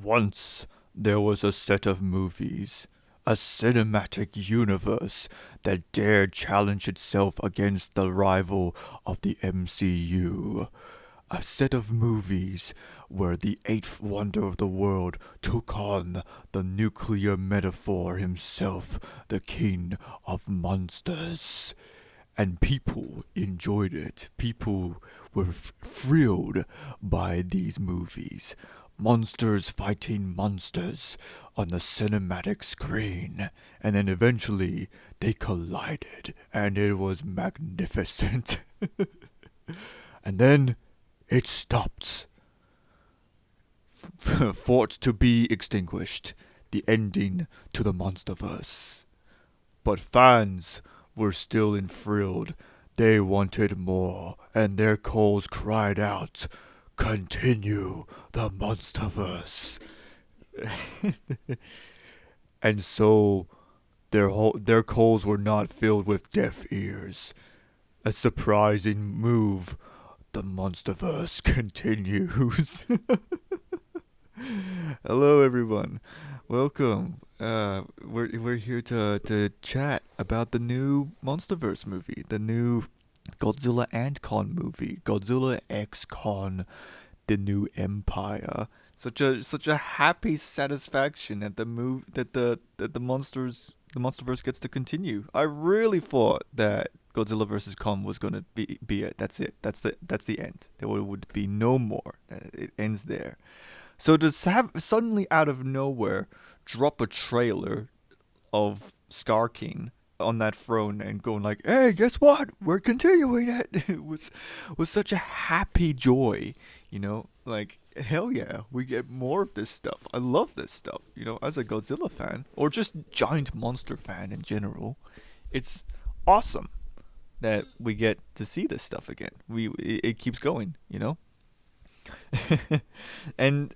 Once there was a set of movies, a cinematic universe that dared challenge itself against the rival of the MCU. A set of movies where the eighth wonder of the world took on the nuclear metaphor himself, the king of monsters. And people enjoyed it. People were thrilled by these movies. Monsters fighting monsters on the cinematic screen. And then eventually they collided, and it was magnificent. And then it stopped. Fought to be extinguished. The ending to the Monsterverse. But fans were still enthralled. They wanted more, and their calls cried out, "Continue the Monsterverse." And so their calls were not filled with deaf ears. A surprising move. The Monsterverse continues. Hello, everyone. Welcome. We're here to chat about the new Monsterverse movie, the new Godzilla and Kong movie, Godzilla X Kong, the new Empire. Such a happy satisfaction that the Monsterverse gets to continue. I really thought that Godzilla vs Kong was gonna be it. That's it. That's the end. There would be no more. It ends there. So to have suddenly out of nowhere drop a trailer of Scar King on that throne and going like, "Hey, guess what? We're continuing it." It was such a happy joy, Like, hell yeah, we get more of this stuff. I love this stuff, as a Godzilla fan or just giant monster fan in general. It's awesome that we get to see this stuff again. It keeps going. And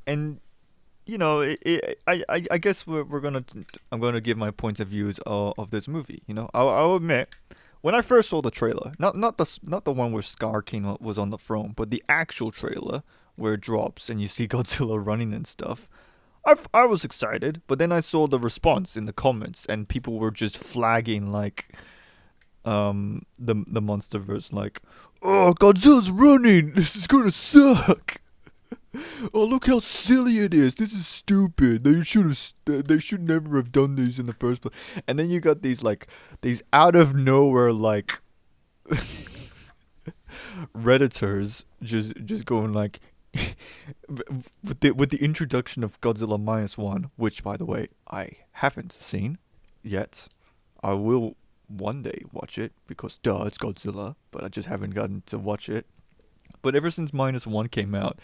I guess I'm gonna give my points of views of this movie. I'll admit, when I first saw the trailer, not the one where Scar King was on the throne, but the actual trailer where it drops and you see Godzilla running and stuff. I was excited, but then I saw the response in the comments, and people were just flagging like the MonsterVerse, like, "Oh, Godzilla's running. This is gonna suck. Oh, look how silly it is. This is stupid. They should never have done this in the first place." And then you got these out of nowhere like redditors just going like with the introduction of Godzilla -1, which by the way I haven't seen yet. I will one day watch it because duh, it's Godzilla, but I just haven't gotten to watch it. But ever since -1 came out,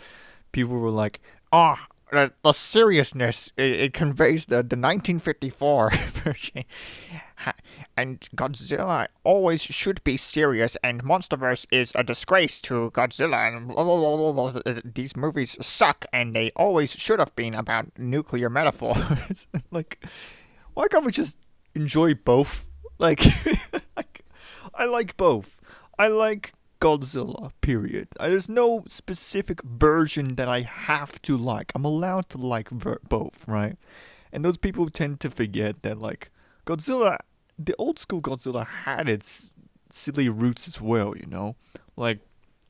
people were like, "Oh, the seriousness, it conveys the 1954 version. And Godzilla always should be serious, and Monsterverse is a disgrace to Godzilla, and blah, blah, blah, blah, blah. These movies suck, and they always should have been about nuclear metaphors." Like, why can't we just enjoy both? Like, I like both. I like Godzilla, period. There's no specific version that I have to like. I'm allowed to like both, right? And those people tend to forget that, like, Godzilla, the old school Godzilla had its silly roots as well. Like,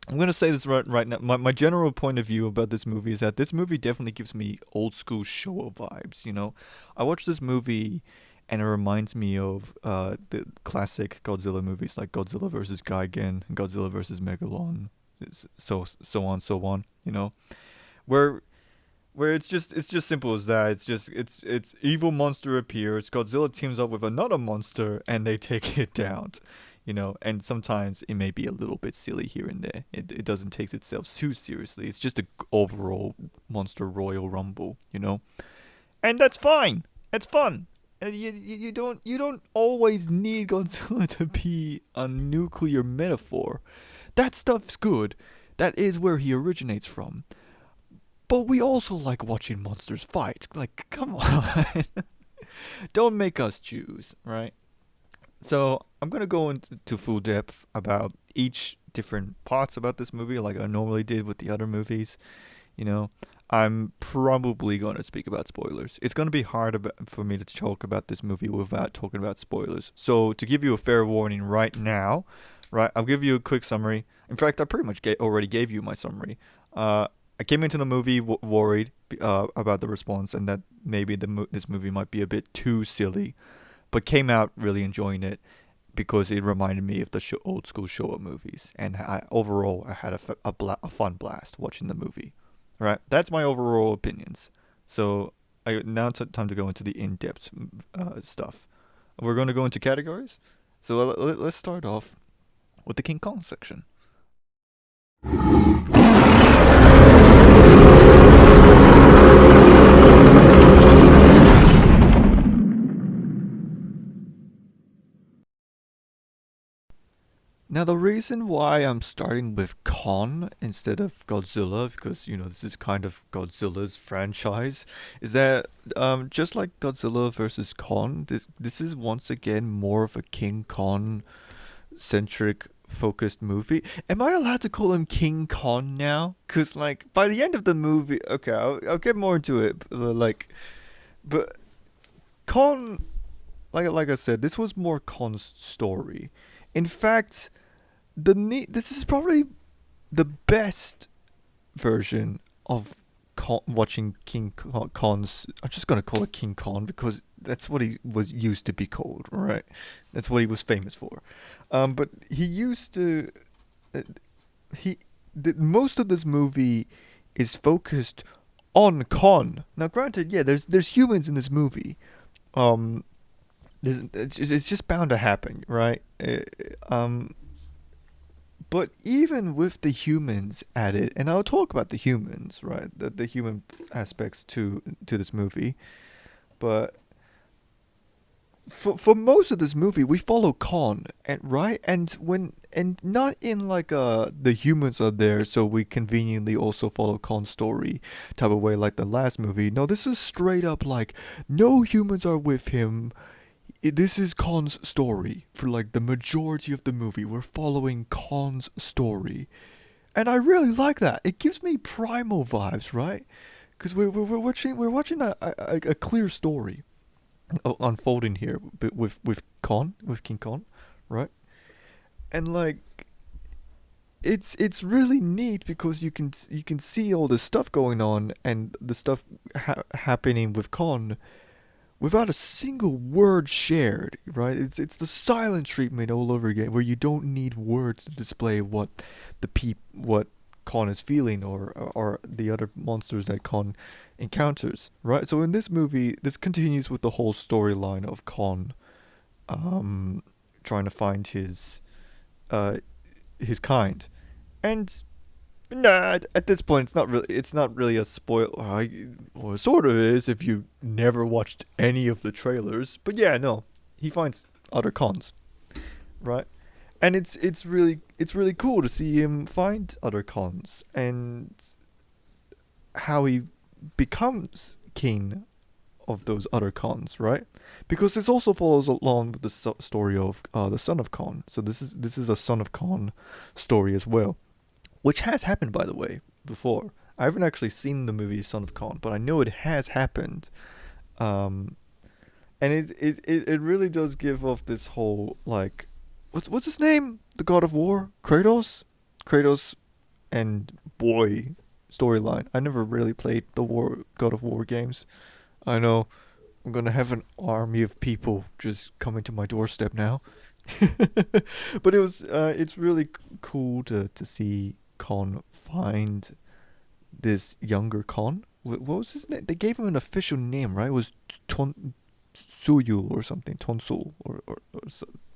I'm gonna say this right now. My general point of view about this movie is that this movie definitely gives me old school Showa vibes. I watched this movie and it reminds me of the classic Godzilla movies like Godzilla vs. Gigan, Godzilla vs. Megalon, so on, where it's just simple as that. It's evil monster appears, Godzilla teams up with another monster, and they take it down. And sometimes it may be a little bit silly here and there. It doesn't take itself too seriously. It's just a overall monster royal rumble. And that's fine. It's fun. And you don't always need Godzilla to be a nuclear metaphor. That stuff's good. That is where he originates from. But we also like watching monsters fight. Like, come on. Don't make us choose, right? So I'm gonna go into full depth about each different parts about this movie, like I normally did with the other movies. You know, I'm probably going to speak about spoilers. It's going to be hard for me to talk about this movie without talking about spoilers. So, to give you a fair warning right now, right, I'll give you a quick summary. In fact, I pretty much already gave you my summary. Uh, I came into the movie worried about the response and that maybe this movie might be a bit too silly, but came out really enjoying it because it reminded me of the old school Showa movies, and overall I had a fun blast watching the movie. Right, that's my overall opinions. So now it's time to go into the in-depth stuff. We're going to go into categories. So let's start off with the King Kong section. Now, the reason why I'm starting with Kong instead of Godzilla, because, this is kind of Godzilla's franchise, is that just like Godzilla versus Kong, this is once again more of a King Kong centric focused movie. Am I allowed to call him King Kong now? Because, like, by the end of the movie, okay, I'll get more into it, but Kong, like I said, this was more Kong's story. In fact, this is probably the best version of watching King Kong's. I'm just gonna call it King Kong because that's what he was used to be called, right? That's what he was famous for. But he used to. He most of this movie is focused on Kong. Now, granted, yeah, there's humans in this movie. Um, it's just bound to happen, right? But even with the humans added, and I'll talk about the humans, right? The human aspects to this movie. But for most of this movie, we follow Kong, and right, and not in like the humans are there, so we conveniently also follow Kong's story type of way, like the last movie. No, this is straight up like no humans are with him. This is Kong's story for like the majority of the movie. We're following Kong's story, and I really like that. It gives me primal vibes, right? Because we're watching a clear story unfolding here with King Kong, right? And like it's really neat because you can see all the stuff going on and the stuff happening with Kong without a single word shared, right? It's the silent treatment all over again, where you don't need words to display what Kong is feeling or the other monsters that Kong encounters, right? So in this movie, this continues with the whole storyline of Kong, trying to find uh his kind, and nah, at this point, it's not really a spoil. Well, it sort of is if you never watched any of the trailers. But yeah, no, he finds other cons, right? And it's really cool to see him find other cons and how he becomes king of those other cons, right? Because this also follows along with the story of the son of Kong. So this is a son of Kong story as well, which has happened, by the way, before. I haven't actually seen the movie Son of Kong, but I know it has happened. Um, and it really does give off this whole like, what's his name? The God of War, Kratos, and boy storyline. I never really played the God of War games. I know I'm gonna have an army of people just coming to my doorstep now. But it's really cool to see Kong find this younger Kong. What was his name? They gave him an official name, right? It was Ton Suyu or something, Tonsul or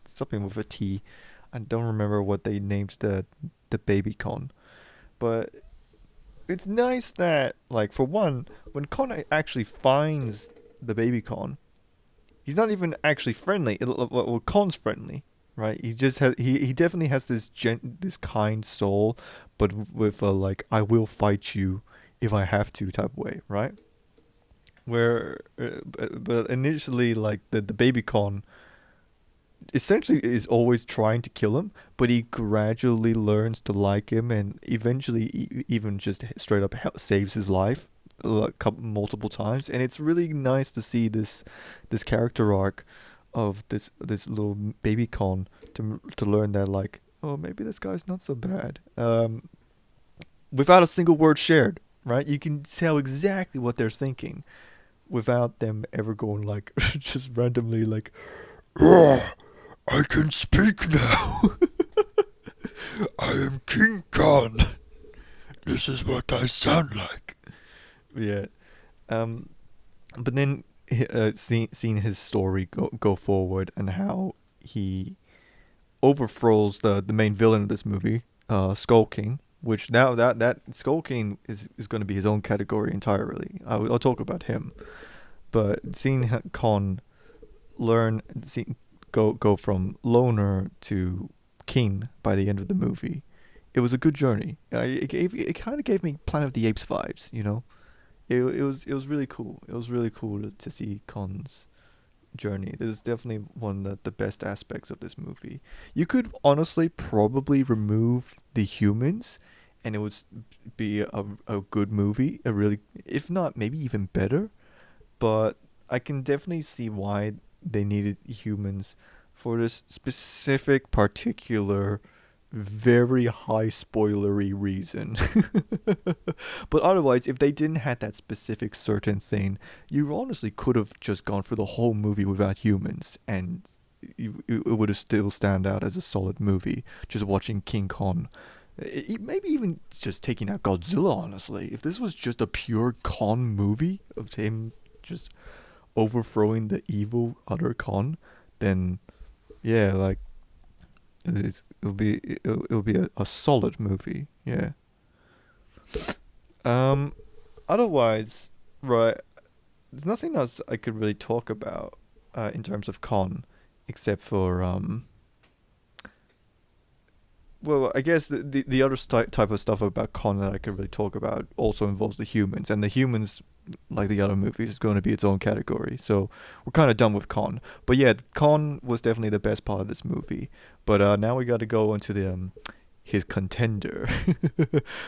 something with a T. I don't remember what they named the baby Kong, but it's nice that, like, for one, when Kong actually finds the baby Kong, he's not even actually friendly. Well, Kong's friendly, right? He definitely has this kind soul, but with a like I will fight you if I have to type of way, right? Where but initially like the baby Kong essentially is always trying to kill him, but he gradually learns to like him and eventually even just straight up saves his life multiple times, and it's really nice to see this character arc of this little baby con to learn that, like, oh, maybe this guy's not so bad. Without a single word shared, right? You can tell exactly what they're thinking without them ever going like just randomly like, "Oh, I can speak now. I am King Kong. This is what I sound like." Yeah. Um. But then, seeing his story go forward and how he overthrows the main villain of this movie, Skull King. Which now that Skull King is going to be his own category entirely. I'll talk about him. But seeing Con learn, go from loner to king by the end of the movie, it was a good journey. It kind of gave me Planet of the Apes vibes, you know. It was really cool. It was really cool to see Con's journey. This is definitely one of the best aspects of this movie. You could honestly probably remove the humans, and it would be a good movie. A really, if not maybe even better. But I can definitely see why they needed humans for this specific, particular, very high spoilery reason. But otherwise, if they didn't have that specific certain thing, you honestly could have just gone for the whole movie without humans, and it would have still stand out as a solid movie. Just watching King Kong. Maybe even just taking out Godzilla, honestly. If this was just a pure Kong movie of him just overthrowing the evil other Kong, then yeah, like it'll be a solid movie. Yeah. Um. Otherwise, right, there's nothing else I could really talk about in terms of Kong, except for well, I guess the other type of stuff about Con that I could really talk about also involves the humans, and the humans, like the other movies, is going to be its own category. So we're kind of done with Con. But yeah, Con was definitely the best part of this movie. But now we got to go into the his contender,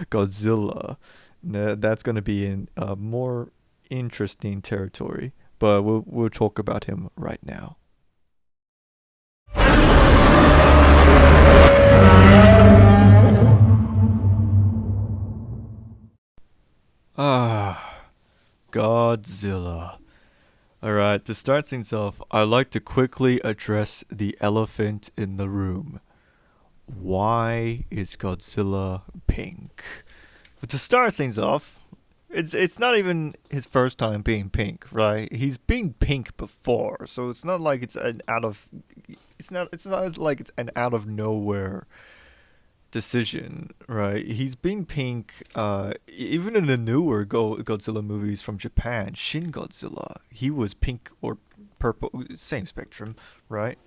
Godzilla. That's going to be in more interesting territory. But we'll talk about him right now. Ah, Godzilla. Alright, to start things off, I'd like to quickly address the elephant in the room. Why is Godzilla pink? But to start things off, it's not even his first time being pink, right? He's been pink before, so it's not like it's not like it's an out of nowhere decision, right? He's been pink, even in the newer Godzilla movies from Japan, Shin Godzilla, he was pink or purple, same spectrum, right?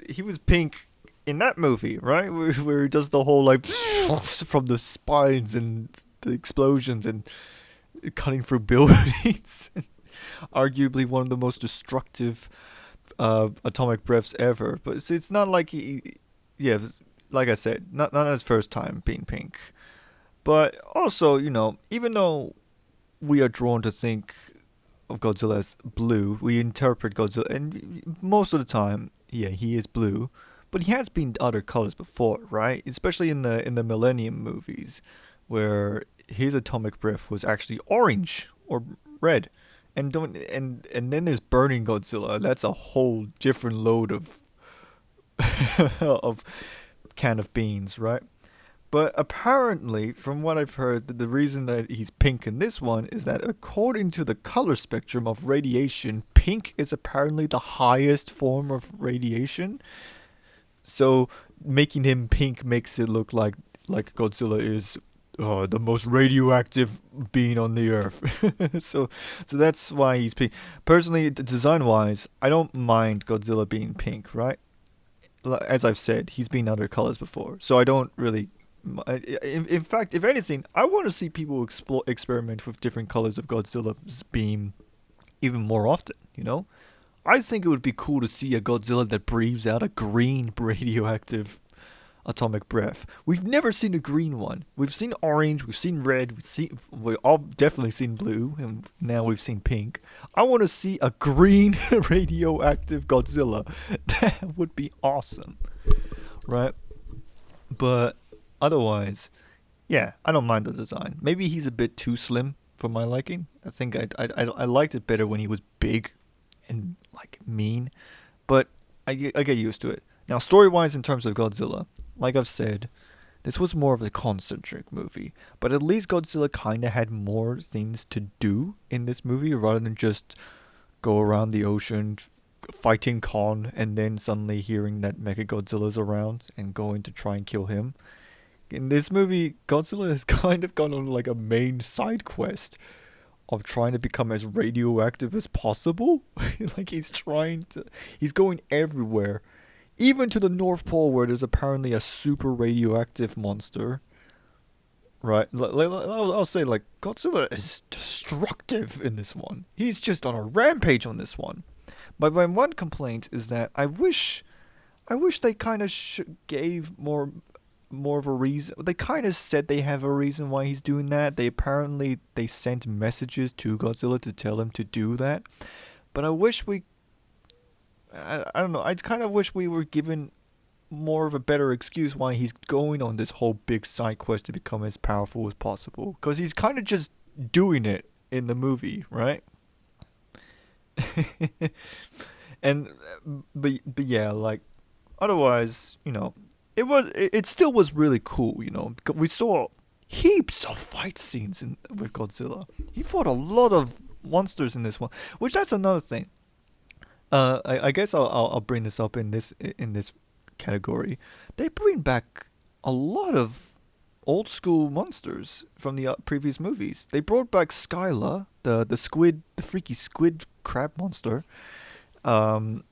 He was pink in that movie, right? Where he does the whole like from the spines and the explosions and cutting through buildings. Arguably one of the most destructive atomic breaths ever. But it's not like yeah, like I said, not his first time being pink. But also, even though we are drawn to think of Godzilla as blue, we interpret Godzilla, and most of the time, yeah, he is blue. But he has been other colors before, right? Especially in the Millennium movies, where his atomic breath was actually orange or red, and then there's Burning Godzilla. That's a whole different load of of can of beans, right? But apparently, from what I've heard, the reason that he's pink in this one is that according to the color spectrum of radiation, pink is apparently the highest form of radiation. So making him pink makes it look like Godzilla is the most radioactive being on the earth. So that's why he's pink. Personally, design wise, I don't mind Godzilla being pink, right? As I've said, he's been other colors before, so I don't really. In fact, if anything, I want to see people experiment with different colors of Godzilla's beam even more often. I think it would be cool to see a Godzilla that breathes out a green radioactive atomic breath. We've never seen a green one. We've seen orange, we've seen red, we've all definitely seen blue, and now we've seen pink. I want to see a green radioactive Godzilla. That would be awesome, right? But otherwise, yeah, I don't mind the design. Maybe he's a bit too slim for my liking. I think I liked it better when he was big and like mean, but I get used to it. Now, story wise, in terms of Godzilla, like I've said, this was more of a concentric movie, but at least Godzilla kind of had more things to do in this movie rather than just go around the ocean fighting Kong and then suddenly hearing that Mechagodzilla's around and going to try and kill him. In this movie, Godzilla has kind of gone on like a main side quest of trying to become as radioactive as possible. Like he's going everywhere, even to the North Pole where there's apparently a super radioactive monster. Right, I'll say like Godzilla is destructive in this one. He's just on a rampage on this one. But my one complaint is that I wish they kind of gave more of a reason. They kind of said they have a reason why he's doing that. They sent messages to Godzilla to tell him to do that. But I wish I don't know. I kind of wish we were given more of a better excuse why he's going on this whole big side quest to become as powerful as possible. Because he's kind of just doing it in the movie, right? and but yeah, like otherwise, it still was really cool. We saw heaps of fight scenes with Godzilla. He fought a lot of monsters in this one, which that's another thing. I guess I'll bring this up in this category. They bring back a lot of old school monsters from the previous movies. They brought back Skyla, the freaky squid crab monster, from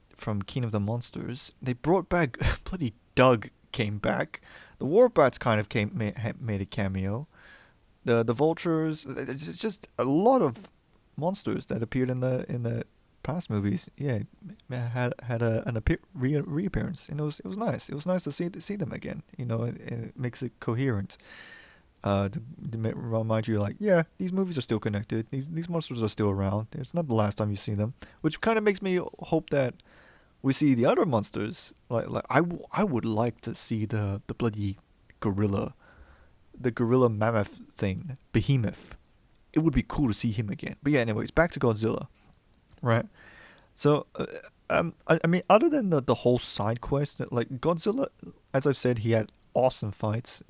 King of the Monsters. They brought back bloody Doug came back. The Warbats kind of made a cameo. The vultures. It's just a lot of monsters that appeared in the past movies. Yeah, had an reappearance, and it was nice. It was nice to see them again. It makes it coherent. To remind you, like, yeah, these movies are still connected. These monsters are still around. It's not the last time you see them, which kind of makes me hope that we see the other monsters. Like I would like to see the bloody gorilla, the gorilla mammoth thing, behemoth. It would be cool to see him again. But yeah, anyways, back to Godzilla, right? So, I mean, other than the whole side quest, like Godzilla, as I've said, he had awesome fights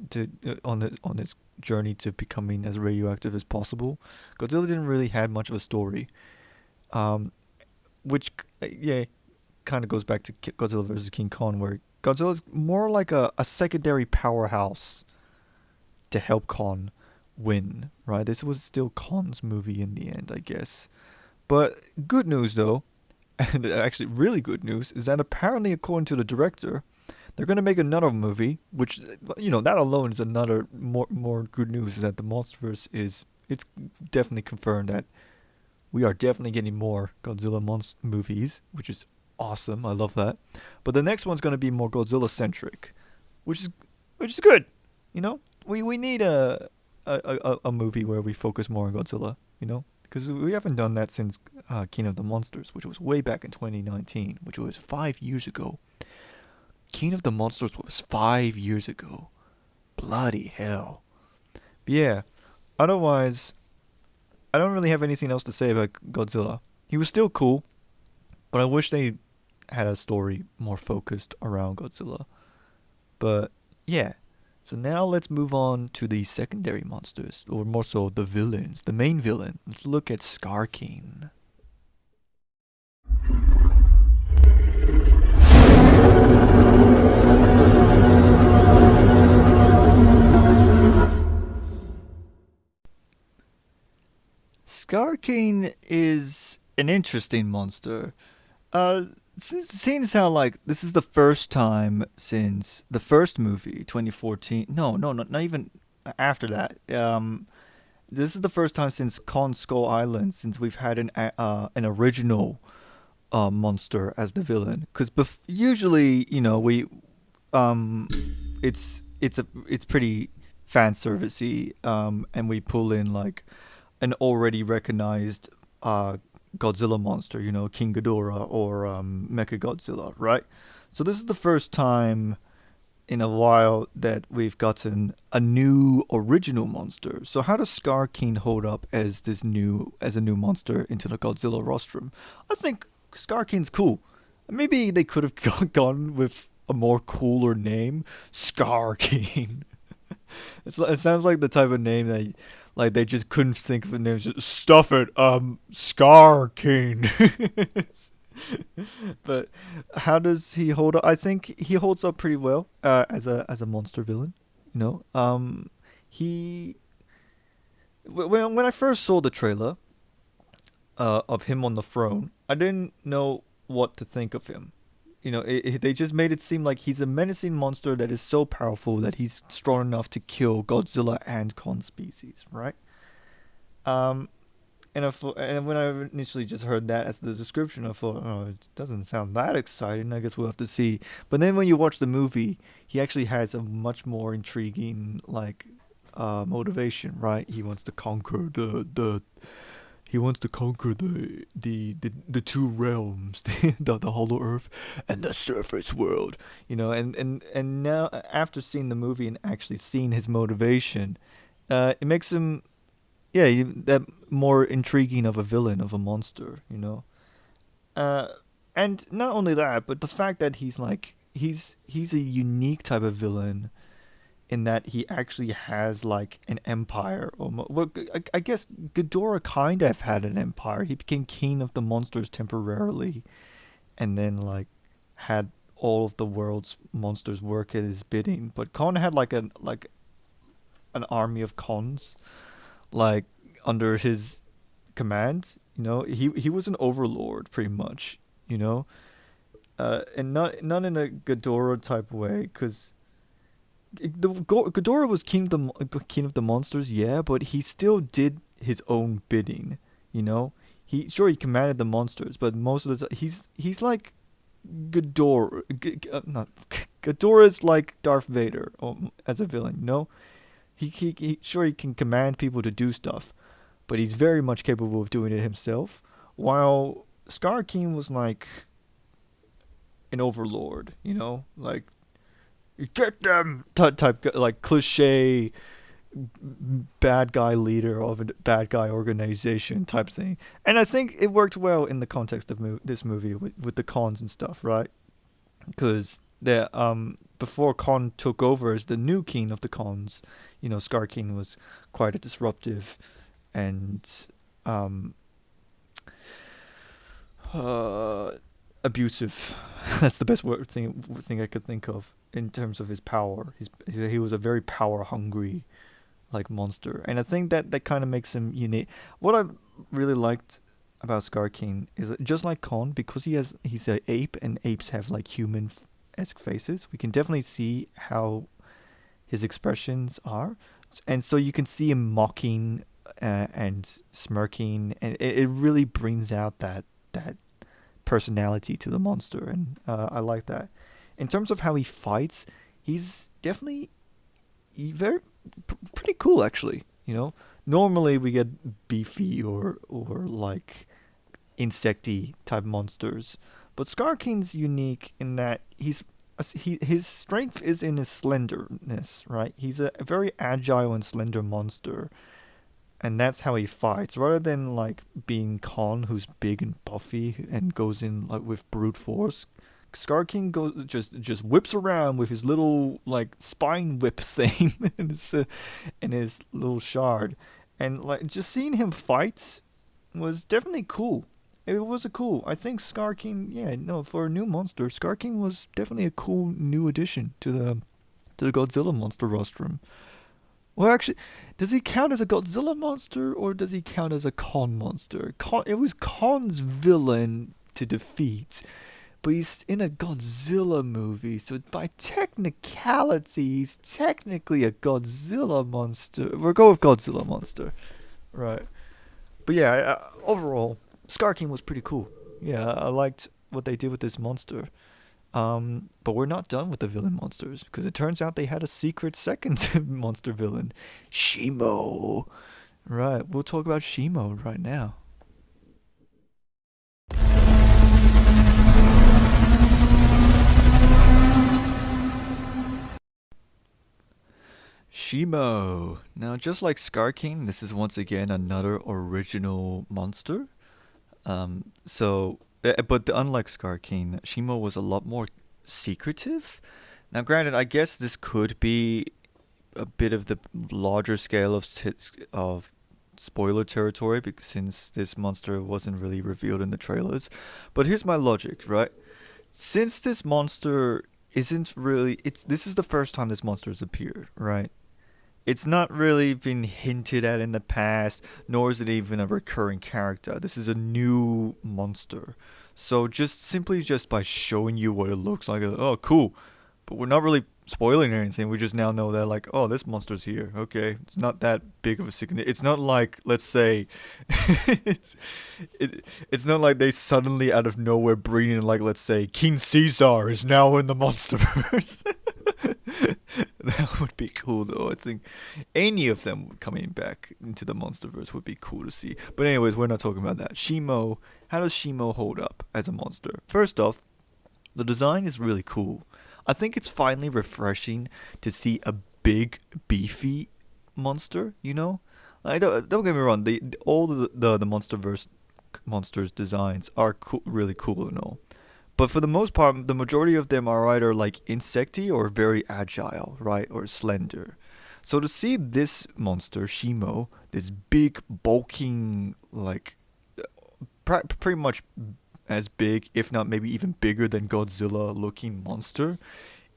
on his journey to becoming as radioactive as possible. Godzilla didn't really have much of a story, which yeah, kind of goes back to Godzilla vs. King Kong, where Godzilla's more like a secondary powerhouse to help Kong win, right? This was still Kong's movie in the end, I guess. But good news though, and actually really good news, is that apparently according to the director, they're gonna make another movie, which that alone is another more good news. Is that the MonsterVerse it's definitely confirmed that we are definitely getting more Godzilla movies, which is awesome. I love that. But the next one's gonna be more Godzilla centric, which is good. We need a movie where we focus more on Godzilla. Because we haven't done that since King of the Monsters, which was way back in 2019, which was 5 years ago. King of the Monsters was 5 years ago. Bloody hell. But yeah, otherwise, I don't really have anything else to say about Godzilla. He was still cool, but I wish they had a story more focused around Godzilla. But yeah, so now let's move on to the secondary monsters, or more so the villains, the main villain. Let's look at Scar King. Scar King is an interesting monster. Seeing as how like this is the first time since the first movie, 2014. No, not even after that. This is the first time since Kong Skull Island since we've had an original monster as the villain. Because usually we it's pretty fan servicey. And we pull in like an already recognized uh Godzilla monster, King Ghidorah or Mecha Godzilla, right? So this is the first time in a while that we've gotten a new original monster. So how does Scar King hold up as a new monster into the Godzilla rostrum? I think Scar King's cool. Maybe they could have gone with a more cooler name, Scar King. It sounds like the type of name that like they just couldn't think of a name. Just stuff it, Scar King. But how does he hold up? I think he holds up pretty well as a monster villain. You know, he when I first saw the trailer of him on the throne, I didn't know what to think of him. They just made it seem like he's a menacing monster that is so powerful that he's strong enough to kill Godzilla and Kong species, right? Um, and when I initially just heard that as the description, I thought, oh, it doesn't sound that exciting. I guess we'll have to see. But then when you watch the movie, he actually has a much more intriguing motivation, right? He wants to conquer the two realms, the Hollow Earth and the surface world. And now after seeing the movie and actually seeing his motivation, it makes him, yeah, that more intriguing of a villain, of a monster. Uh, and not only that, but the fact that he's a unique type of villain in that he actually has like an empire. Well, I guess Ghidorah kind of had an empire. He became king of the monsters temporarily, and then like had all of the world's monsters work at his bidding. But Kong had like an army of Kongs like under his command. He was an overlord pretty much. You know, and not in a Ghidorah type way, because Ghidorah was king of the monsters, yeah, but he still did his own bidding. He commanded the monsters, but most of the time he's like Ghidorah. Not Ghidorah is like Darth Vader, as a villain. He can command people to do stuff, but he's very much capable of doing it himself. While Scar King was like an overlord, like get them type like cliche bad guy leader of a bad guy organization type thing. And I think it worked well in the context of this movie with the cons and stuff, right? Because before Kong took over as the new king of the cons, Scar King was quite a disruptive and um uh abusive. That's the best thing I could think of in terms of his power. He was a very power hungry like monster, and I think that kind of makes him unique. What I really liked about Scar King is that just like Kong, because he's an ape, and apes have like human-esque faces. We can definitely see how his expressions are, and so you can see him mocking and smirking, and it really brings out that personality to the monster, and I like that. In terms of how he fights, he's definitely very pretty cool actually. Normally we get beefy or like insecty type monsters, but Scar King's unique in that his strength is in his slenderness, right? He's a very agile and slender monster, and that's how he fights. Rather than like being Kong, who's big and buffy and goes in like with brute force, Scar King goes just whips around with his little like spine whip thing and his little shard, and like just seeing him fight was definitely cool. It was a cool. I think Scar King, yeah, no, for a new monster, Scar King was definitely a cool new addition to the Godzilla monster rostrum. Well, actually, does he count as a Godzilla monster or does he count as a Kong monster? It was Kong's villain to defeat, but he's in a Godzilla movie, so by technicality, he's technically a Godzilla monster. We'll go with Godzilla monster, right? But yeah, overall, Scar King was pretty cool. Yeah, I liked what they did with this monster. But we're not done with the villain monsters because it turns out they had a secret second monster villain, Shimo. Right, we'll talk about Shimo right now. Shimo. Now, just like Scar King, this is once again another original monster. But unlike Scar King, Shimo was a lot more secretive. Now, granted, I guess this could be a bit of the larger scale of spoiler territory because since this monster wasn't really revealed in the trailers. But here's my logic, right? Since this monster isn't really it's this is the first time this monster has appeared, right? It's not really been hinted at in the past, nor is it even a recurring character. This is a new monster. So just by showing you what it looks like, oh cool. But we're not really spoiling anything. We just now know that like, oh, this monster's here. Okay, it's not that big of a significant. It's not like let's say, it's it's not like they suddenly out of nowhere bring in like let's say King Caesar is now in the MonsterVerse. That would be cool though. I think any of them coming back into the MonsterVerse would be cool to see. But anyways, we're not talking about that. Shimo, how does Shimo hold up as a monster? First off, the design is really cool. I think it's finally refreshing to see a big, beefy monster. You know, I don't get me wrong. All the MonsterVerse monsters designs are really cool and all. But for the most part, the majority of them are either like insecty or very agile, right, or slender. So to see this monster, Shimo, this big, bulking, like pretty much as big, if not maybe even bigger than Godzilla looking monster,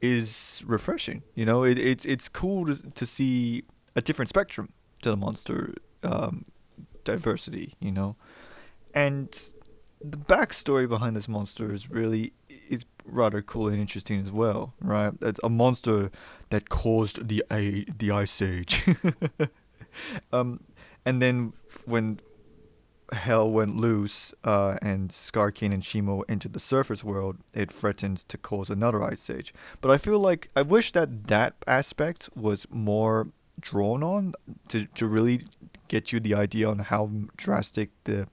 is refreshing. You know, it's cool to see a different spectrum to the monster diversity. You know, and the backstory behind this monster is rather cool and interesting as well, right? It's a monster that caused the Ice Age, and then when hell went loose, and Skarkin and Shimo entered the surface world, it threatened to cause another ice age. But I feel like I wish that aspect was more drawn on to really get you the idea on how drastic the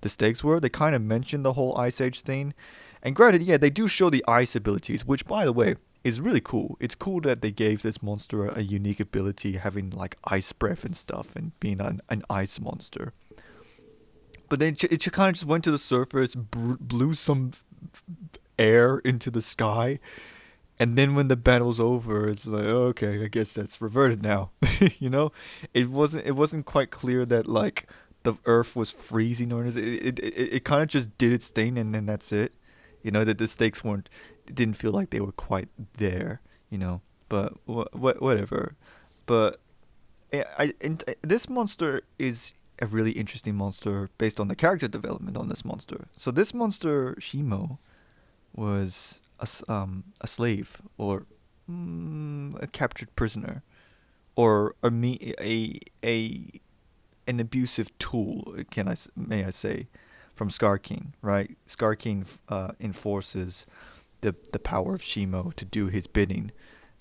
stakes were. They kind of mentioned the whole ice age thing, and granted, yeah, they do show the ice abilities, which by the way is really cool. It's cool that they gave this monster a unique ability, having like ice breath and stuff, and being an ice monster. But then it kind of just went to the surface, blew some air into the sky, and then when the battle's over, it's like, oh, okay, I guess that's reverted now. You know, it wasn't quite clear that like the Earth was freezing or anything. It kind of just did its thing, and then that's it. You know that the stakes weren't, it didn't feel like they were quite there. You know, but whatever. But this monster is a really interesting monster based on the character development on this monster. So this monster Shimo was a slave or a captured prisoner or a an abusive tool. May I say, from Scar King, right? Scar King enforces the power of Shimo to do his bidding,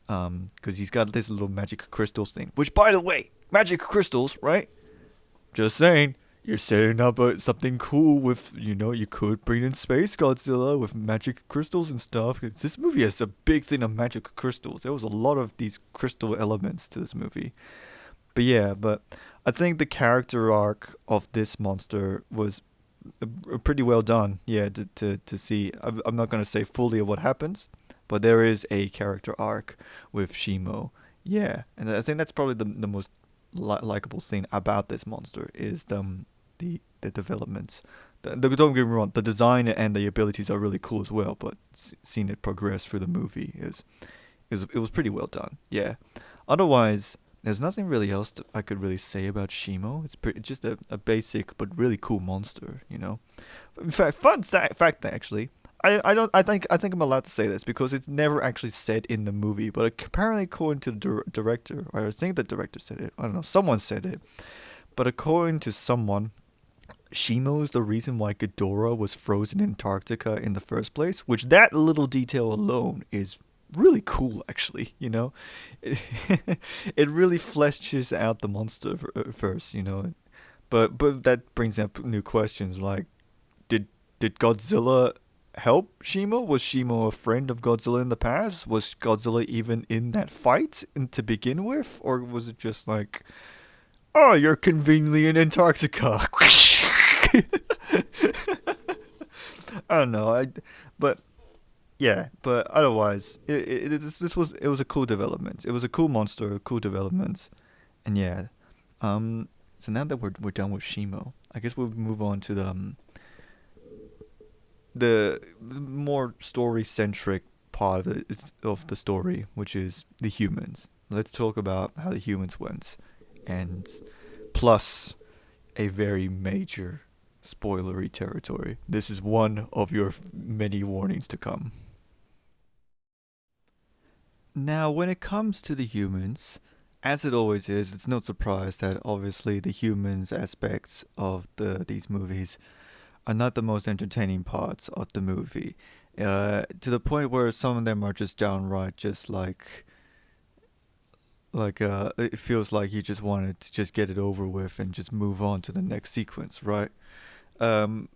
because he's got this little magic crystals thing. Which, by the way, magic crystals, right? Just saying, you're setting up something cool with, you could bring in Space Godzilla with magic crystals and stuff. This movie has a big thing of magic crystals. There was a lot of these crystal elements to this movie. But I think the character arc of this monster was pretty well done. Yeah, to see. I'm not going to say fully of what happens, but there is a character arc with Shimo. Yeah, and I think that's probably the most likable thing about this monster is the developments. Don't get me wrong, the design and the abilities are really cool as well. But seeing it progress through the movie it was pretty well done. Yeah. Otherwise, there's nothing really else I could really say about Shimo. It's just a basic but really cool monster. In fact, fact actually. I think I'm allowed to say this because it's never actually said in the movie, but apparently according to the director, or I think the director said it. I don't know. Someone said it, but according to someone, Shimo's the reason why Ghidorah was frozen in Antarctica in the first place, which that little detail alone is really cool, actually, you know? It, it really fleshes out the monster first, you know? But that brings up new questions like, did did Godzilla help Shimo? Was Shimo a friend of Godzilla in the past? Was Godzilla even in that fight to begin with? Or was it just like, oh, you're conveniently in Antarctica? I don't know. But yeah, but otherwise, it was a cool development. It was a cool monster, a cool development, and yeah. So now that we're done with Shimo, I guess we'll move on to the more story centric part of the story, which is the humans. Let's talk about how the humans went, and plus a very major spoilery territory. This is one of your many warnings to come. Now, when it comes to the humans, as it always is, it's no surprise that obviously the humans aspects of these movies are not the most entertaining parts of the movie. To the point where some of them are just downright just it feels like you just wanted to just get it over with and just move on to the next sequence, right? Um,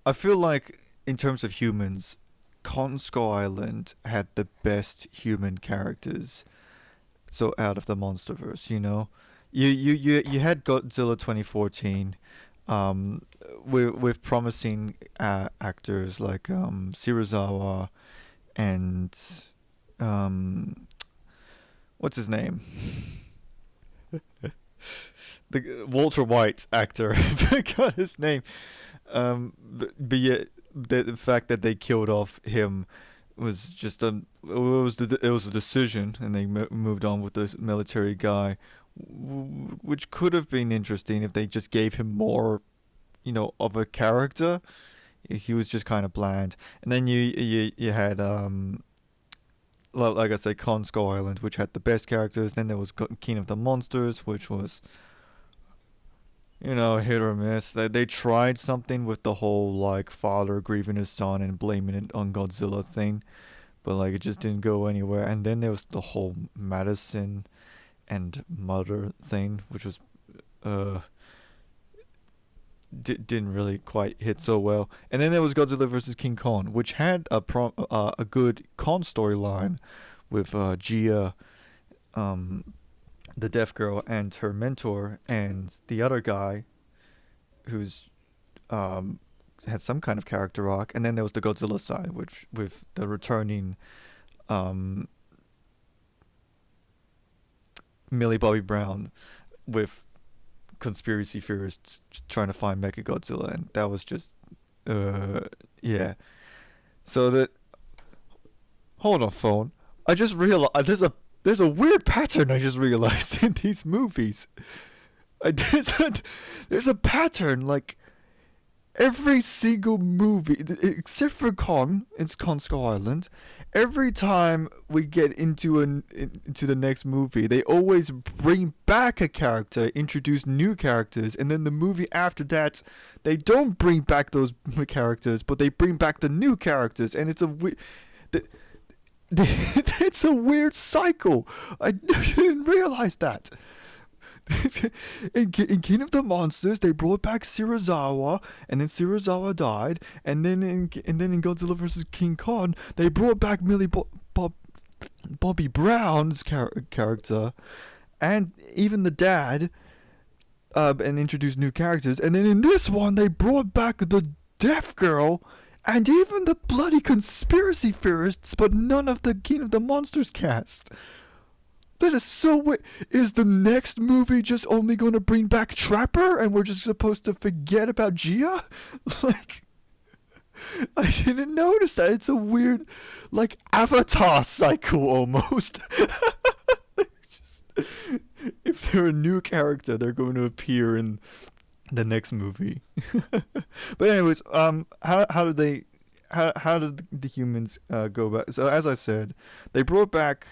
I feel like in terms of humans, Skull Island had the best human characters. So out of the MonsterVerse, you know, you had Godzilla 2014, with promising actors like Serizawa and um what's his name, the Walter White actor. I forgot his name. But yet the fact that they killed off him was just it was a decision, and they moved on with this military guy, which could have been interesting if they just gave him more, you know, of a character. He was just kind of bland, and then you had like I said, Kong Skull Island, which had the best characters. Then there was King of the Monsters, which was, you know, hit or miss. They tried something with the whole like father grieving his son and blaming it on Godzilla thing, but like it just didn't go anywhere. And then there was the whole Madison and mother thing, which was uh didn't really quite hit so well. And then there was Godzilla versus King Kong, which had a good Kong storyline with Gia, um the deaf girl, and her mentor, and the other guy who's um had some kind of character arc. And then there was the Godzilla side, which with the returning um Millie Bobby Brown with conspiracy theorists trying to find Mechagodzilla, and that was just uh yeah. So that, hold on, phone. I just realized there's a weird pattern I just realized in these movies. I, there's a pattern like every single movie except for Kong, it's Kong Skull Island. Every time we get into the next movie, they always bring back a character, introduce new characters, and then the movie after that, they don't bring back those characters, but they bring back the new characters, and it's a it's a weird cycle. I didn't realize that. In King of the Monsters, they brought back Serizawa, and then Serizawa died, and then in Godzilla vs King Kong, they brought back Bobby Brown's character, and even the dad, and introduced new characters. And then in this one, they brought back the deaf girl, and even the bloody conspiracy theorists, but none of the King of the Monsters cast. That is so weird. Is the next movie just only going to bring back Trapper, and we're just supposed to forget about Gia? Like, I didn't notice that. It's a weird, like, Avatar cycle almost. Just, if they're a new character, they're going to appear in the next movie. But anyways, how did they, how did the humans go about? So as I said, they brought back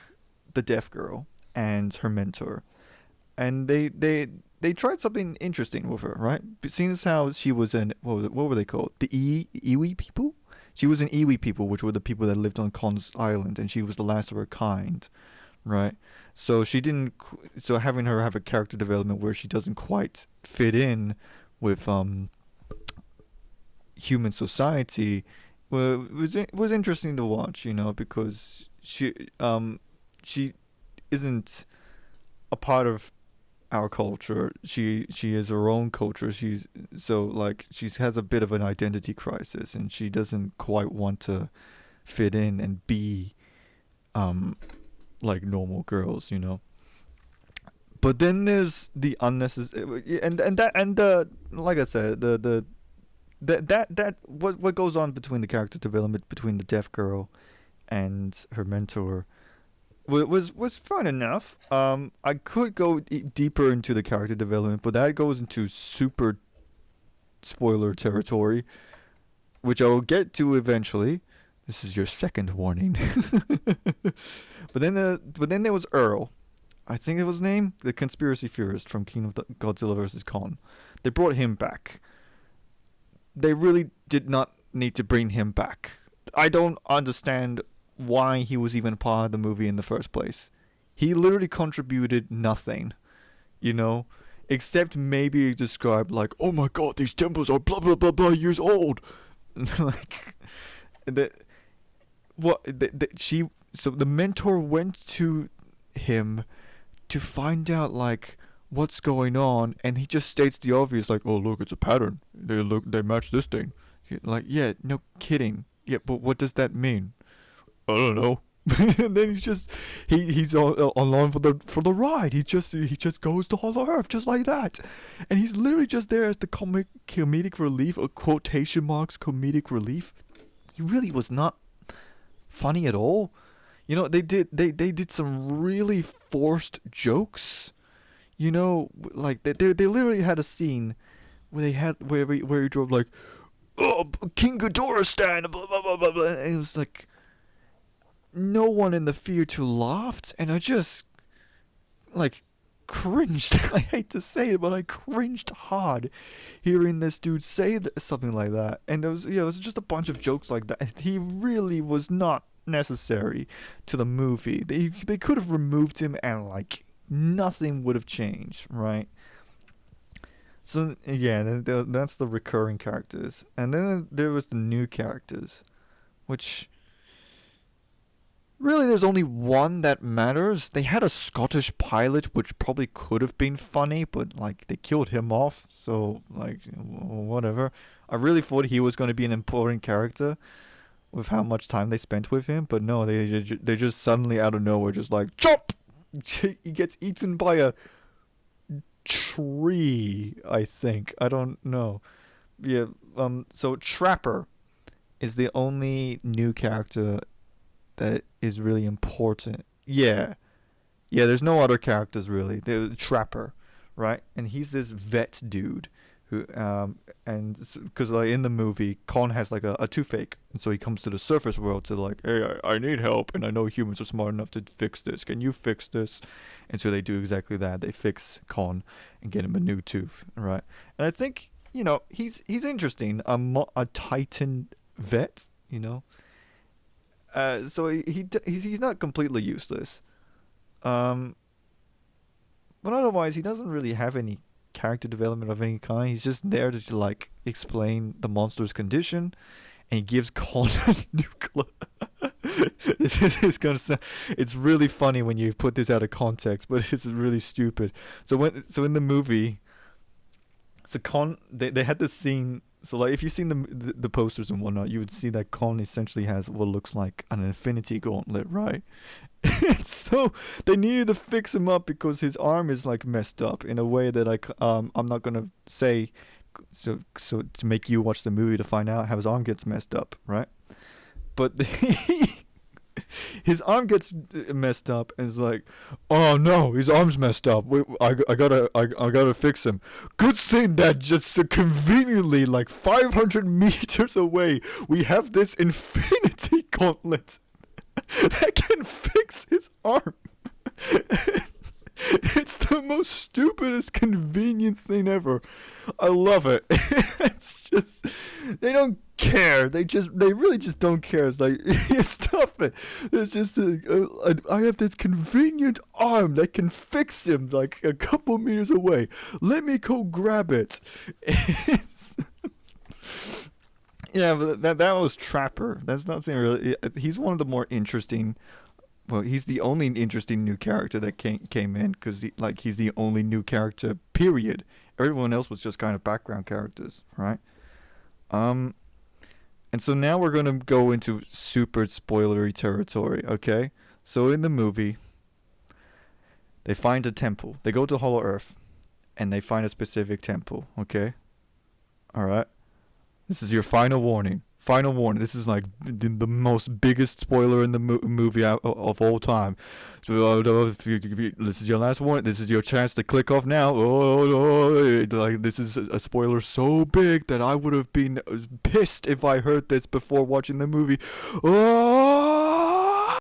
the deaf girl and her mentor, and they tried something interesting with her, right? Seeing as how she was in what were they called? The Iwi people. She was an Iwi people, which were the people that lived on Khan's island, and she was the last of her kind, right? So she didn't. So having her have a character development where she doesn't quite fit in with human society was interesting to watch, because she isn't a part of our culture. She is her own culture. She has a bit of an identity crisis, and she doesn't quite want to fit in and be like normal girls. But then there's the unnecessary, and like I said, what goes on between the character development between the deaf girl and her mentor was fun enough. I could go deeper into the character development, but that goes into super spoiler territory, which I will get to eventually. This is your second warning. But then there was Earl. I think it was his name, the conspiracy theorist from King of the Godzilla vs. Kong. They brought him back. They really did not need to bring him back. I don't understand why he was even part of the movie in the first place. He literally contributed nothing, except maybe described like, "Oh my God, these temples are blah blah blah blah years old." Like, the what she so the mentor went to him to find out like what's going on, and he just states the obvious like, "Oh look, it's a pattern. They match this thing." Like, yeah, no kidding. Yeah, but what does that mean? I don't know. And then he's on for the ride. He just goes to Hollow Earth just like that, and he's literally just there as the comedic relief, or quotation marks comedic relief. He really was not funny at all. They did some really forced jokes. Like they literally had a scene where he drove like, "Oh, King Ghidorah stand," blah blah blah blah blah, and it was like no one in the theater laughed, and I just like cringed. I hate to say it, but I cringed hard hearing this dude say something like that. And it was just a bunch of jokes like that. He really was not necessary to the movie. They could have removed him, and like nothing would have changed, right? So yeah, that's the recurring characters, and then there was the new characters, which really there's only one that matters. They had a Scottish pilot, which probably could have been funny, but like they killed him off, so like whatever. I really thought he was going to be an important character with how much time they spent with him, but no, they just suddenly out of nowhere just like chop. He gets eaten by a tree, I think. I don't know. Yeah. So Trapper is the only new character that is really important. Yeah. Yeah, there's no other characters really. The Trapper, right? And he's this vet dude who and because like in the movie, Khan has like a toothache, and so he comes to the surface world to like, "Hey, I need help, and I know humans are smart enough to fix this. Can you fix this?" And so they do exactly that. They fix Khan and get him a new tooth, right? And I think he's interesting. A Titan vet, So he's not completely useless. But otherwise, he doesn't really have any character development of any kind. He's just there to like explain the monster's condition, and he gives Khan a nuclear. It's really funny when you put this out of context, but it's really stupid. So in the movie, Khan they had this scene. So like if you've seen the posters and whatnot, you would see that Khan essentially has what looks like an infinity gauntlet, right? So they needed to fix him up because his arm is like messed up in a way that I'm not gonna say, so to make you watch the movie to find out how his arm gets messed up, right? But his arm gets messed up, and it's like, "Oh no, his arm's messed up. I gotta fix him." Good thing that just so conveniently, like 500 meters away, we have this infinity gauntlet that can fix his arm. It's the most stupidest convenience thing ever. I love it. It's just they don't care. They really just don't care. It's like stop it. It's just I have this convenient arm that can fix him like a couple meters away. Let me go grab it. It's yeah, but that was Trapper. That's not saying really. He's one of the more interesting. Well, he's the only interesting new character that came in because he's the only new character. Period. Everyone else was just kind of background characters, right? Um, and so now we're gonna go into super spoilery territory. Okay, so in the movie, they find a temple. They go to Hollow Earth, and they find a specific temple. Okay, all right. This is your final warning. Final warning. This is like the most biggest spoiler in the movie of all time. So this is your last warning. This is your chance to click off now. Like this is a spoiler so big that I would have been pissed if I heard this before watching the movie. Oh!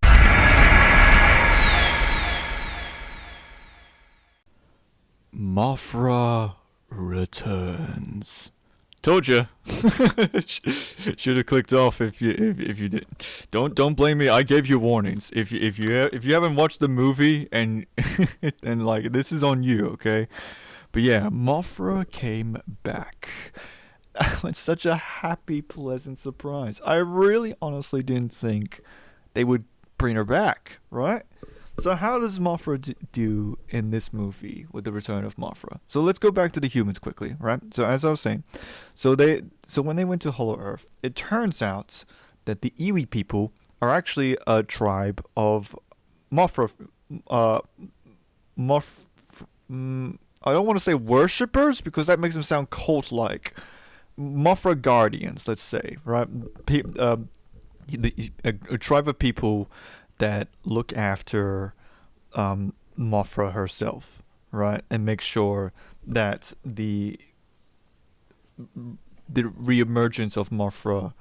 Mothra returns. Told you. Should have clicked off if you did. Don't blame me. I gave you warnings. If you haven't watched the movie and and like this is on you, okay? But yeah, Mothra came back. It's such a happy, pleasant surprise. I really honestly didn't think they would bring her back, right? So how does Mothra do in this movie with the return of Mothra? So let's go back to the humans quickly, right? So as I was saying, so when they went to Hollow Earth, it turns out that the Iwi people are actually a tribe of Mothra. I don't want to say worshippers because that makes them sound cult-like. Mothra guardians, let's say, right? A tribe of people that look after Mothra herself, right, and make sure that the reemergence of Mothra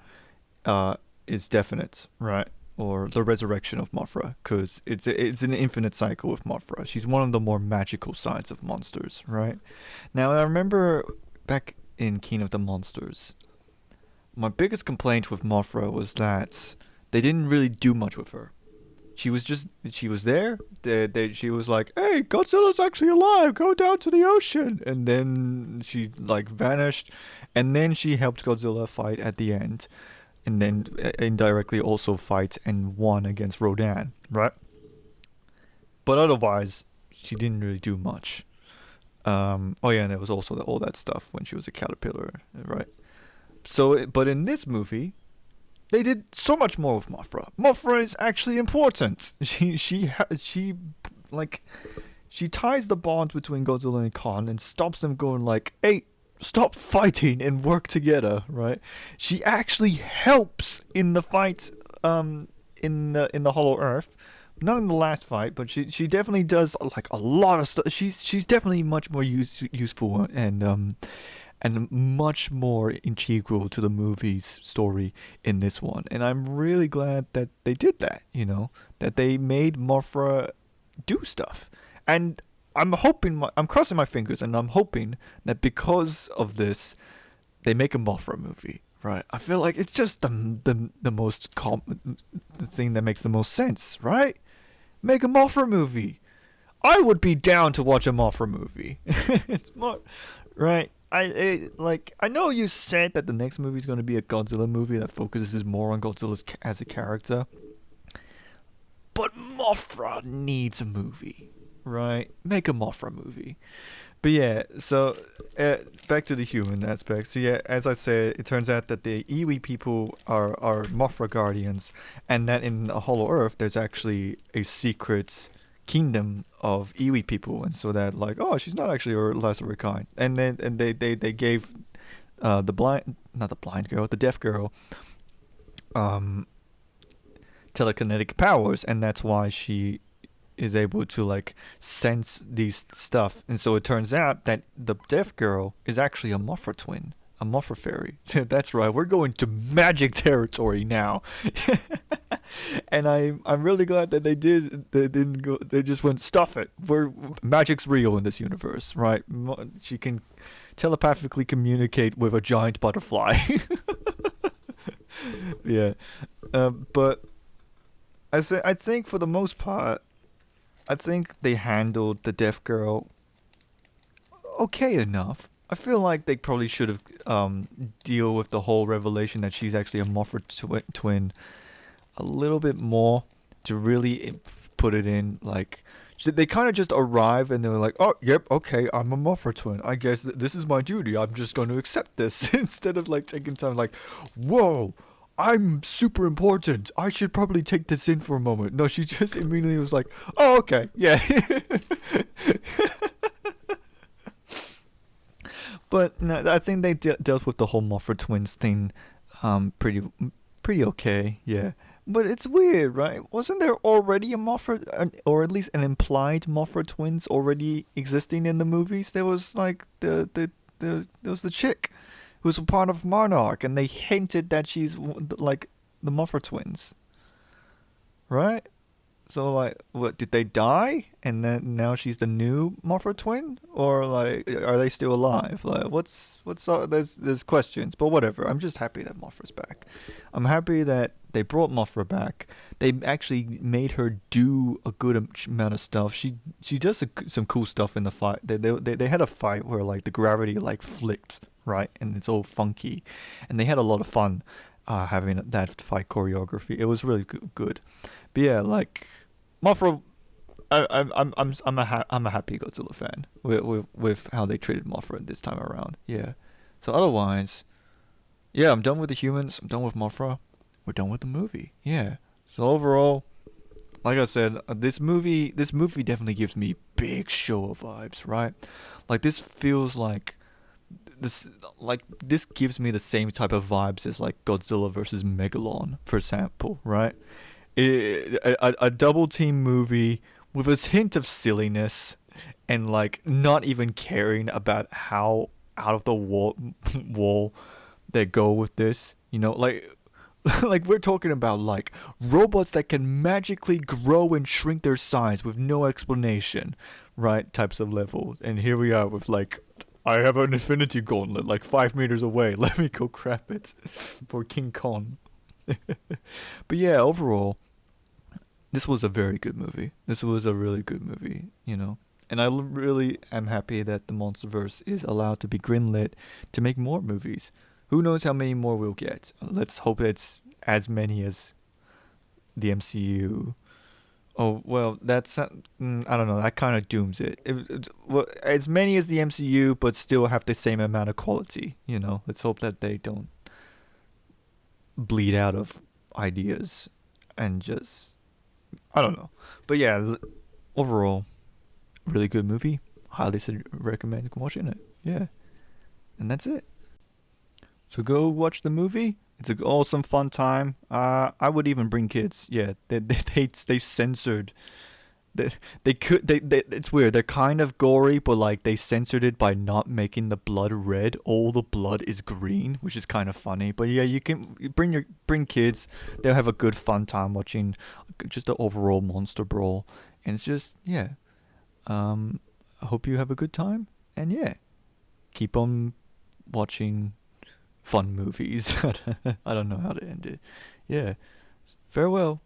is definite, right, or the resurrection of Mothra, because it's an infinite cycle with Mothra. She's one of the more magical sides of monsters, right? Now I remember back in King of the Monsters, my biggest complaint with Mothra was that they didn't really do much with her. She was there. She was like, "Hey, Godzilla's actually alive. Go down to the ocean." And then she like vanished. And then she helped Godzilla fight at the end, and then indirectly also fight and won against Rodan, right? But otherwise, she didn't really do much. Oh yeah, and there was also all that stuff when she was a caterpillar, right? So, but in this movie, they did so much more with Mothra. Mothra is actually important. She ties the bond between Godzilla and Kong and stops them going like, "Hey, stop fighting and work together," right? She actually helps in the fight in the Hollow Earth. Not in the last fight, but she definitely does like a lot of stuff. She's definitely much more useful and much more integral to the movie's story in this one. And I'm really glad that they did that, that they made Mothra do stuff. And I'm crossing my fingers, and I'm hoping that because of this, they make a Mothra movie, right? I feel like it's just the most the thing that makes the most sense, right? Make a Mothra movie. I would be down to watch a Mothra movie. It's more, right? I know you said that the next movie is going to be a Godzilla movie that focuses more on Godzilla as a character, but Mothra needs a movie, right? Make a Mothra movie. But yeah, so back to the human aspect. So yeah, as I said, it turns out that the Iwi people are Mothra guardians, and that in the Hollow Earth there's actually a secret kingdom of Iwi people, and so that like, oh, she's not actually a less of her kind. And then they gave the deaf girl telekinetic powers, and that's why she is able to like sense these stuff. And so it turns out that the deaf girl is actually a Mothra twin, a Mothra fairy. That's right, we're going to magic territory now. And I'm really glad that they did. They didn't go. They just went stuff it. Magic's real in this universe, right? She can telepathically communicate with a giant butterfly. Yeah, but I think for the most part, I think they handled the deaf girl okay enough. I feel like they probably should have deal with the whole revelation that she's actually a Moffat twin a little bit more to really put it in. Like they kind of just arrive and they're like, "Oh, yep, okay, I'm a Moffat twin. I guess this is my duty. I'm just going to accept this." Instead of like taking time, like, "Whoa, I'm super important. I should probably take this in for a moment." No, she just immediately was like, "Oh, okay, yeah." But no, I think they dealt with the whole Moffat twins thing, pretty okay. Yeah, but it's weird, right? Wasn't there already a Moffat, or at least an implied Moffat twins already existing in the movies? There was like there was the chick who's a part of Monarch, and they hinted that she's like the Moffat twins, right? So like, what did they die, and then now she's the new Moffat twin, or like, are they still alive? Like, what's there's questions, but whatever. I'm just happy that Moffra's back. I'm happy that they brought Moffra back. They actually made her do a good amount of stuff. She does some cool stuff in the fight. They had a fight where like the gravity like flicked, right, and it's all funky, and they had a lot of fun having that fight choreography. It was really good. But yeah, like Mothra, I'm a happy Godzilla fan with how they treated Mothra this time around. Yeah. So otherwise, yeah, I'm done with the humans. I'm done with Mothra. We're done with the movie. Yeah. So overall, like I said, this movie definitely gives me big Showa vibes, right? Like this feels this gives me the same type of vibes as like Godzilla versus Megalon, for example, right? A double team movie with a hint of silliness and like not even caring about how out of the wall they go with this. Like like we're talking about like robots that can magically grow and shrink their size with no explanation, right? Types of levels. And here we are with like I have an infinity gauntlet like 5 meters away. Let me go grab it for King Kong. But yeah, overall, this was a very good movie. This was a really good movie. And I really am happy that the MonsterVerse is allowed to be greenlit to make more movies. Who knows how many more we'll get? Let's hope it's as many as the MCU. Oh well, that's I don't know. That kind of dooms it. Well, as many as the MCU, but still have the same amount of quality. Let's hope that they don't bleed out of ideas and just I don't know. But yeah, overall, really good movie. Highly recommend watching it. Yeah, and that's it. So go watch the movie. It's an awesome, fun time. I would even bring kids. Yeah, they censored. They could they it's weird. They're kind of gory, but like they censored it by not making the blood red. All the blood is green, which is kind of funny. But yeah, you can bring kids. They'll have a good fun time watching just the overall monster brawl, and it's just yeah. I hope you have a good time, and yeah, keep on watching fun movies. I don't know how to end it. Yeah. Farewell.